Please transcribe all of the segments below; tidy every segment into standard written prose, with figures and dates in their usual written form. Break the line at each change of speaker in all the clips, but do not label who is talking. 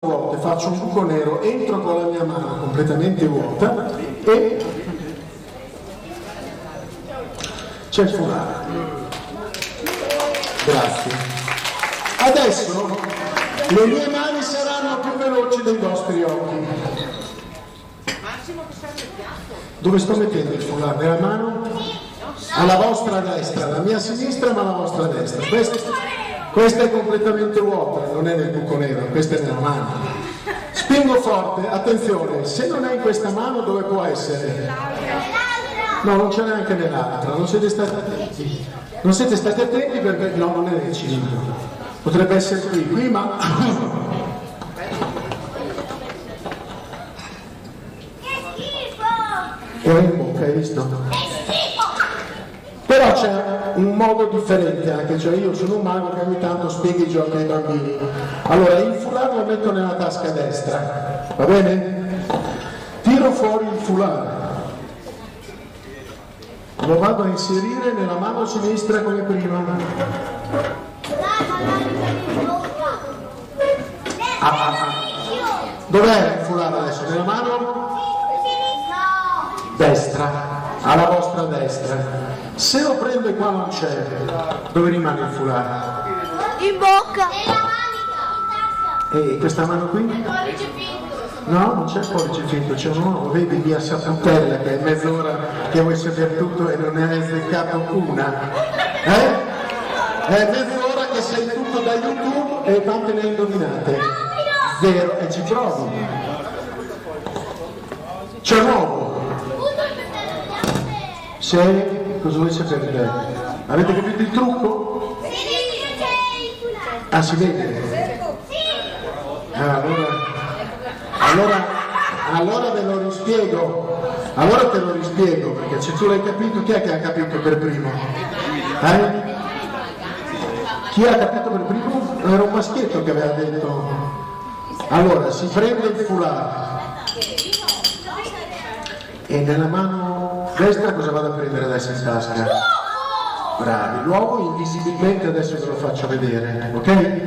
volte faccio un buco nero, entro con la mia mano completamente vuota e c'è il foulard. Grazie. Adesso le mie mani saranno più veloci dei vostri occhi. Dove sto mettendo il foulard? Nella mano? Alla vostra destra, la mia sinistra ma alla vostra destra. Questa è completamente vuota, non è nel buco nero, questa è nella mano. Spingo forte, attenzione, se non è in questa mano dove può essere? No, non c'è neanche nell'altra, non siete stati attenti. Non siete stati attenti perché no, non è nel cilindro. Potrebbe essere qui, ma... È in bocca, hai visto? Però c'è un modo differente anche, cioè io sono un mago che ogni tanto spiega i giochi ai bambini. Allora, il foulard lo metto nella tasca destra, va bene? Tiro fuori il foulard, lo vado a inserire nella mano sinistra come prima. Dov'è il foulard adesso? Nella mano? Destra, alla vostra destra. Se lo prendo e qua non c'è, dove rimane il foulard?
In bocca!
E questa mano qui? No, non c'è il pollice finto, c'è un uomo, vedi via Saputella che è mezz'ora che vuoi sapere tutto e non ne hai azzeccato una. È mezz'ora che sei tutto da YouTube e quante ne hai indovinate? Zero, e ci provi. C'è un uomo. Sei? Cosa vuoi sapere te? Avete capito il trucco? Ah, si vede? Allora ve lo rispiego. Allora te lo rispiego, perché se tu l'hai capito, chi è che ha capito per primo? Chi ha capito per primo? Era un maschietto che aveva detto. Allora, si prende il foulard e nella mano destra cosa vado a prendere adesso in tasca? Bravi, l'uovo invisibilmente adesso ve lo faccio vedere, ok?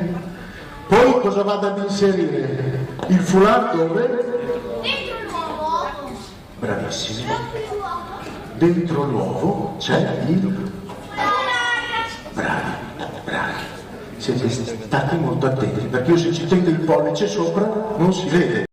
Poi cosa vado ad inserire? Il foulard dove?
Dentro l'uovo!
Bravissimi. Dentro l'uovo c'è il... Bravi, bravi. Siete stati molto attenti, perché io se ci tengo il pollice sopra non si vede.